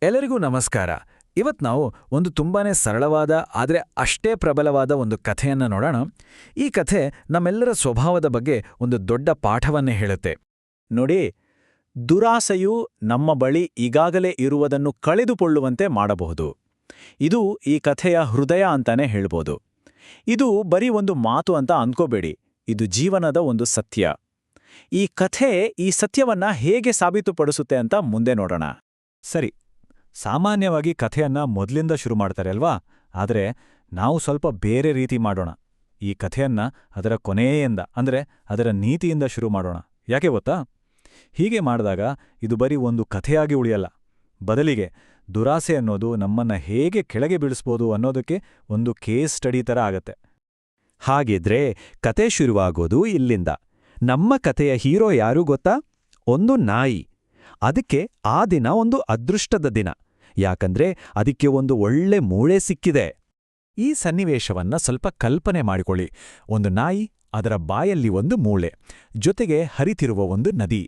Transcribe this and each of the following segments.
ಎಲ್ಲರಿಗೂ ನಮಸ್ಕಾರ. ಇವತ್ತು ನಾವು ಒಂದು ತುಂಬಾನೇ ಸರಳವಾದ ಆದರೆ ಅಷ್ಟೇ ಪ್ರಬಲವಾದ ಒಂದು ಕಥೆಯನ್ನ ನೋಡೋಣ. ಈ ಕಥೆ ನಮ್ಮೆಲ್ಲರ ಸ್ವಭಾವದ ಬಗ್ಗೆ ಒಂದು ದೊಡ್ಡ ಪಾಠವನ್ನೇ ಹೇಳುತ್ತೆ. ನೋಡಿ, ದುರಾಸೆಯು ನಮ್ಮ ಬಳಿ ಈಗಾಗಲೇ ಇರುವುದನ್ನು ಕಳೆದುಕೊಳ್ಳುವಂತೆ ಮಾಡಬಹುದು. ಇದು ಈ ಕಥೆಯ ಹೃದಯ ಅಂತಾನೆ ಹೇಳ್ಬೋದು. ಇದು ಬರೀ ಒಂದು ಮಾತು ಅಂತ ಅಂದ್ಕೋಬೇಡಿ, ಇದು ಜೀವನದ ಒಂದು ಸತ್ಯ. ಈ ಕಥೆ ಈ ಸತ್ಯವನ್ನ ಹೇಗೆ ಸಾಬೀತುಪಡಿಸುತ್ತೆ ಅಂತ ಮುಂದೆ ನೋಡೋಣ. ಸರಿ, ಸಾಮಾನ್ಯವಾಗಿ ಕಥೆಯನ್ನ ಮೊದಲಿಂದ ಶುರು ಮಾಡ್ತಾರೆ ಅಲ್ವಾ? ಆದರೆ ನಾವು ಸ್ವಲ್ಪ ಬೇರೆ ರೀತಿ ಮಾಡೋಣ. ಈ ಕಥೆಯನ್ನ ಅದರ ಕೊನೆಯಿಂದ, ಅಂದ್ರೆ ಅದರ ನೀತಿಯಿಂದ ಶುರು ಮಾಡೋಣ. ಯಾಕೆ ಗೊತ್ತಾ? ಹೀಗೆ ಮಾಡಿದಾಗ ಇದು ಬರೀ ಒಂದು ಕಥೆಯಾಗಿ ಉಳಿಯಲ್ಲ. ಬದಲಿಗೆ ದುರಾಸೆ ಅನ್ನೋದು ನಮ್ಮನ್ನ ಹೇಗೆ ಕೆಳಗೆ ಬೀಳಿಸ್ಬೋದು ಅನ್ನೋದಕ್ಕೆ ಒಂದು ಕೇಸ್ ಸ್ಟಡಿ ಥರ ಆಗತ್ತೆ. ಹಾಗಿದ್ರೆ ಕತೆ ಶುರುವಾಗೋದು ಇಲ್ಲಿಂದ. ನಮ್ಮ ಕಥೆಯ ಹೀರೋ ಯಾರು ಗೊತ್ತಾ? ಒಂದು ನಾಯಿ. ಅದಕ್ಕೆ ಆ ದಿನ ಒಂದು ಅದೃಷ್ಟದ ದಿನ. ಯಾಕಂದ್ರೆ ಅದಕ್ಕೆ ಒಂದು ಒಳ್ಳೆ ಮೂಳೆ ಸಿಕ್ಕಿದೆ. ಈ ಸನ್ನಿವೇಶವನ್ನ ಸ್ವಲ್ಪ ಕಲ್ಪನೆ ಮಾಡಿಕೊಳ್ಳಿ. ಒಂದು ನಾಯಿ, ಅದರ ಬಾಯಲ್ಲಿ ಒಂದು ಮೂಳೆ, ಜೊತೆಗೆ ಹರಿತಿರುವ ಒಂದು ನದಿ.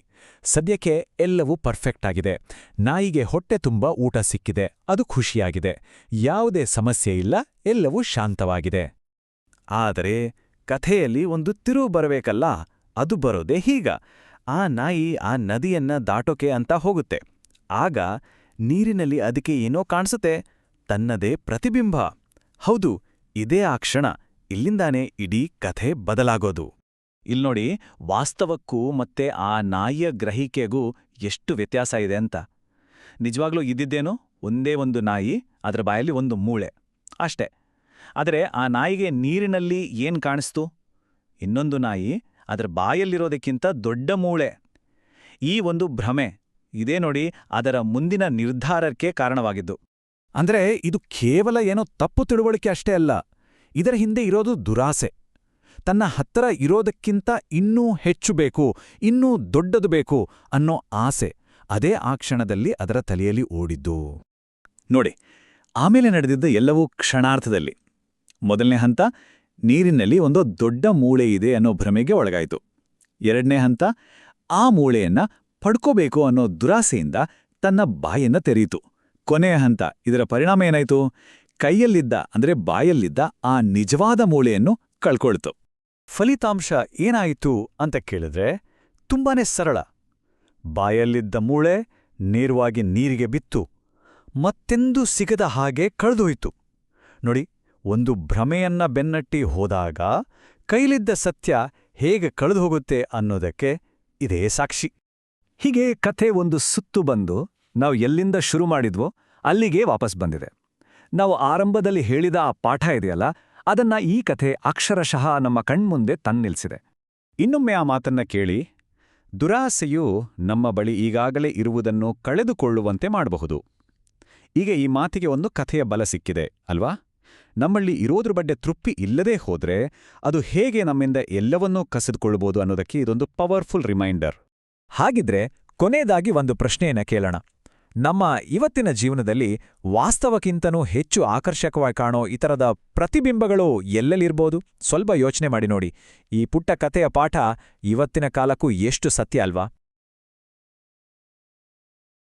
ಸದ್ಯಕ್ಕೆ ಎಲ್ಲವೂ ಪರ್ಫೆಕ್ಟ್ ಆಗಿದೆ. ನಾಯಿಗೆ ಹೊಟ್ಟೆ ತುಂಬ ಊಟ ಸಿಕ್ಕಿದೆ, ಅದು ಖುಷಿಯಾಗಿದೆ. ಯಾವುದೇ ಸಮಸ್ಯೆ ಇಲ್ಲ, ಎಲ್ಲವೂ ಶಾಂತವಾಗಿದೆ. ಆದರೆ ಕಥೆಯಲ್ಲಿ ಒಂದು ತಿರುವು ಬರಬೇಕಲ್ಲ, ಅದು ಬರೋದೇ ಹೀಗ. ಆ ನಾಯಿ ಆ ನದಿಯನ್ನ ದಾಟೋಕೆ ಅಂತ ಹೋಗುತ್ತೆ. ಆಗ ನೀರಿನಲ್ಲಿ ಅದಕ್ಕೆ ಏನೋ ಕಾಣಿಸುತ್ತೆ, ತನ್ನದೇ ಪ್ರತಿಬಿಂಬ. ಹೌದು, ಇದೇ ಆ ಕ್ಷಣ. ಇಲ್ಲಿಂದಾನೇ ಇಡೀ ಕಥೆ ಬದಲಾಗೋದು. ಇಲ್ನೋಡಿ, ವಾಸ್ತವಕ್ಕೂ ಮತ್ತೆ ಆ ನಾಯಿಯ ಗ್ರಹಿಕೆಗೂ ಎಷ್ಟು ವ್ಯತ್ಯಾಸ ಇದೆ ಅಂತ. ನಿಜವಾಗ್ಲೂ ಇದ್ದಿದ್ದೇನೋ ಒಂದೇ ಒಂದು ನಾಯಿ, ಅದರ ಬಾಯಲ್ಲಿ ಒಂದು ಮೂಳೆ ಅಷ್ಟೇ. ಆದರೆ ಆ ನಾಯಿಗೆ ನೀರಿನಲ್ಲಿ ಏನ್ ಕಾಣಿಸ್ತು? ಇನ್ನೊಂದು ನಾಯಿ, ಅದರ ಬಾಯಲ್ಲಿರೋದಕ್ಕಿಂತ ದೊಡ್ಡ ಮೂಳೆ. ಈ ಒಂದು ಭ್ರಮೆ ಇದೇ ನೋಡಿ ಅದರ ಮುಂದಿನ ನಿರ್ಧಾರಕ್ಕೆ ಕಾರಣವಾಗಿದ್ದು. ಅಂದ್ರೆ ಇದು ಕೇವಲ ಏನೋ ತಪ್ಪು ತಿಳುವಳಿಕೆ ಅಷ್ಟೇ ಅಲ್ಲ. ಇದರ ಹಿಂದೆ ಇರೋದು ದುರಾಸೆ. ತನ್ನ ಹತ್ತಿರ ಇರೋದಕ್ಕಿಂತ ಇನ್ನೂ ಹೆಚ್ಚು ಬೇಕು, ಇನ್ನೂ ದೊಡ್ಡದು ಬೇಕು ಅನ್ನೋ ಆಸೆ. ಅದೇ ಆ ಕ್ಷಣದಲ್ಲಿ ಅದರ ತಲೆಯಲ್ಲಿ ಓಡಿದ್ದು. ನೋಡಿ, ಆಮೇಲೆ ನಡೆದಿದ್ದ ಎಲ್ಲವೂ ಕ್ಷಣಾರ್ಥದಲ್ಲಿ. ಮೊದಲನೇ ಹಂತ, ನೀರಿನಲ್ಲಿ ಒಂದು ದೊಡ್ಡ ಮೂಳೆ ಇದೆ ಅನ್ನೋ ಭ್ರಮೆಗೆ ಒಳಗಾಯಿತು. ಎರಡನೇ ಹಂತ, ಆ ಮೂಳೆಯನ್ನ ಪಡ್ಕೋಬೇಕು ಅನ್ನೋ ದುರಾಸೆಯಿಂದ ತನ್ನ ಬಾಯನ್ನ ತೆರೆಯಿತು. ಕೊನೆಯ ಹಂತ, ಇದರ ಪರಿಣಾಮ ಏನಾಯ್ತು? ಬಾಯಲ್ಲಿದ್ದ ಆ ನಿಜವಾದ ಮೂಳೆಯನ್ನು ಕಳ್ಕೊಳ್ತು. ಫಲಿತಾಂಶ ಏನಾಯಿತು ಅಂತ ಕೇಳಿದ್ರೆ ತುಂಬಾನೇ ಸರಳ. ಬಾಯಲ್ಲಿದ್ದ ಮೂಳೆ ನೇರವಾಗಿ ನೀರಿಗೆ ಬಿತ್ತು, ಮತ್ತೆಂದೂ ಸಿಗದ ಹಾಗೆ ಕಳೆದೋಯ್ತು. ನೋಡಿ, ಒಂದು ಭ್ರಮೆಯನ್ನ ಬೆನ್ನಟ್ಟಿ ಹೋದಾಗ ಕೈಲಿದ್ದ ಸತ್ಯ ಹೇಗೆ ಕಳೆದುಹೋಗುತ್ತೆ ಅನ್ನೋದಕ್ಕೆ ಇದೇ ಸಾಕ್ಷಿ. ಹೀಗೆ ಕಥೆ ಒಂದು ಸುತ್ತು ಬಂದು ನಾವು ಎಲ್ಲಿಂದ ಶುರು ಮಾಡಿದ್ವೋ ಅಲ್ಲಿಗೆ ವಾಪಸ್ ಬಂದಿದೆ. ನಾವು ಆರಂಭದಲ್ಲಿ ಹೇಳಿದ ಆ ಪಾಠ ಇದೆಯಲ್ಲ, ಅದನ್ನ ಈ ಕಥೆ ಅಕ್ಷರಶಃ ನಮ್ಮ ಕಣ್ಮುಂದೆ ತಂದ್ನಿಲ್ಸಿದೆ. ಇನ್ನೊಮ್ಮೆ ಆ ಮಾತನ್ನ ಕೇಳಿ. ದುರಾಸೆಯು ನಮ್ಮ ಬಳಿ ಈಗಾಗಲೇ ಇರುವುದನ್ನು ಕಳೆದುಕೊಳ್ಳುವಂತೆ ಮಾಡಬಹುದು. ಈಗ ಈ ಮಾತಿಗೆ ಒಂದು ಕಥೆಯ ಬಲ ಸಿಕ್ಕಿದೆ ಅಲ್ವಾ? ನಮ್ಮಲ್ಲಿ ಇರೋದ್ರ ಬಗ್ಗೆ ತೃಪ್ತಿ ಇಲ್ಲದೇ ಹೋದ್ರೆ ಅದು ಹೇಗೆ ನಮ್ಮಿಂದ ಎಲ್ಲವನ್ನೂ ಕಸಿದುಕೊಳ್ಳಬಹುದು ಅನ್ನೋದಕ್ಕೆ ಇದೊಂದು ಪವರ್ಫುಲ್ ರಿಮೈಂಡರ್. ಹಾಗಿದ್ರೆ ಕೊನೆಯದಾಗಿ ಒಂದು ಪ್ರಶ್ನೆಯನ್ನ ಕೇಳೋಣ. ನಮ್ಮ ಇವತ್ತಿನ ಜೀವನದಲ್ಲಿ ವಾಸ್ತವಕ್ಕಿಂತನೂ ಹೆಚ್ಚು ಆಕರ್ಷಕವಾಗಿ ಕಾಣೋ ಈ ಥರದ ಪ್ರತಿಬಿಂಬಗಳು ಎಲ್ಲೆಲ್ಲಿರ್ಬೋದು? ಸ್ವಲ್ಪ ಯೋಚನೆ ಮಾಡಿ ನೋಡಿ. ಈ ಪುಟ್ಟ ಕಥೆಯ ಪಾಠ ಇವತ್ತಿನ ಕಾಲಕ್ಕೂ ಎಷ್ಟು ಸತ್ಯ ಅಲ್ವಾ?